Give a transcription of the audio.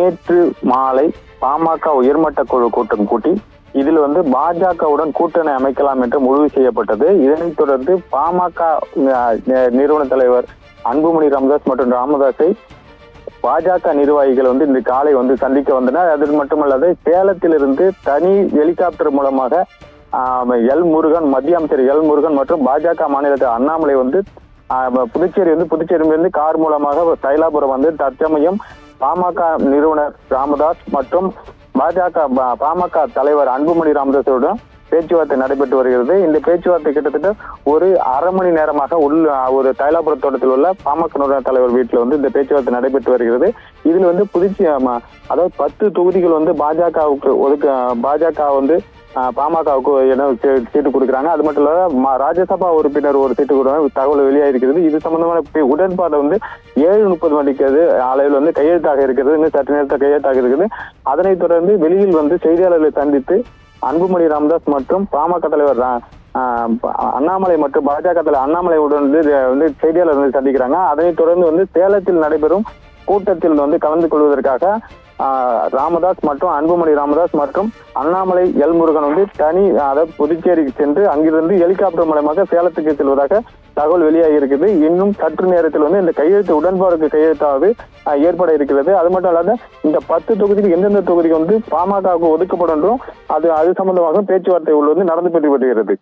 நேற்று மாலை பாமக உயர்மட்ட குழு கூட்டம் கூட்டி இதில் பாஜகவுடன் கூட்டணி அமைக்கலாம் என்று முடிவு செய்யப்பட்டது. இதனைத் தொடர்ந்து பாமக நிறுவன தலைவர் அன்புமணி ராமதாஸ் மற்றும் ராமதாஸை பாஜக நிர்வாகிகள் இந்த காலை சந்திக்க வந்தனர். அது மட்டுமல்லாது சேலத்திலிருந்து தனி ஹெலிகாப்டர் மூலமாக எல் முருகன், மத்திய அமைச்சர் எல் முருகன் மற்றும் பாஜக மாநில அண்ணாமலை புதுச்சேரியிலிருந்து கார் மூலமாக தைலாபுரம் தற்சமயம் பாமக நிறுவனர் ராமதாஸ் மற்றும் பாமக தலைவர் அன்புமணி ராமதாஸுடன் பேச்சுவார்த்தை நடைபெற்று வருகிறது. இந்த பேச்சுவார்த்தை கிட்டத்தட்ட ஒரு அரை மணி நேரமாக ஒரு தைலாபுரம் தோட்டத்தில் உள்ள பாமக நிறுவன தலைவர் வீட்டில் இந்த பேச்சுவார்த்தை நடைபெற்று வருகிறது. இதில் புதுச்சேரி அதாவது 10 தொகுதிகள் பாஜகவுக்கு பாஜக பாமகவுக்கு சீட்டு கொடுக்குறாங்க. அது மட்டும் இல்லாத ராஜ்யசபா உறுப்பினர் ஒரு சீட்டு கொடுக்குறாங்க. தகவல் வெளியாயிருக்கிறது. இது சம்பந்தமான உடன்பாடு 7:30 மணிக்கு அளவில் கையெழுத்தாக இருக்கிறது. இன்னும் சற்று நேரத்தில் கையெழுத்தாக இருக்குது. அதனைத் தொடர்ந்து வெளியில் செய்தியாளர்களை சந்தித்து அன்புமணி ராமதாஸ் மற்றும் பாமக தலைவர் அண்ணாமலை மற்றும் பாஜக தலைவர் அண்ணாமலையுடன் செய்தியாளர்கள் சந்திக்கிறாங்க. அதனைத் தொடர்ந்து சேலத்தில் நடைபெறும் கூட்டத்தில் கலந்து கொள்வதற்காக ராமதாஸ் மற்றும் அன்புமணி ராமதாஸ் மற்றும் அண்ணாமலை எல் முருகன் தனி அதாவது புதுச்சேரிக்கு சென்று அங்கிருந்து ஹெலிகாப்டர் மூலமாக சேலத்துக்கு செல்வதாக தகவல் வெளியாகி இருக்குது. இன்னும் சற்று நேரத்தில் இந்த கையெழுத்து உடன்பாடுக்கு கையெழுத்தாவது ஏற்பட இருக்கிறது. அது மட்டும் இல்லாத இந்த 10 தொகுதிக்கு எந்தெந்த தொகுதிக்கு பாமகவுக்கு ஒதுக்கப்படும் அது சம்பந்தமாக பேச்சுவார்த்தை நடந்து பெற்று வருகிறது.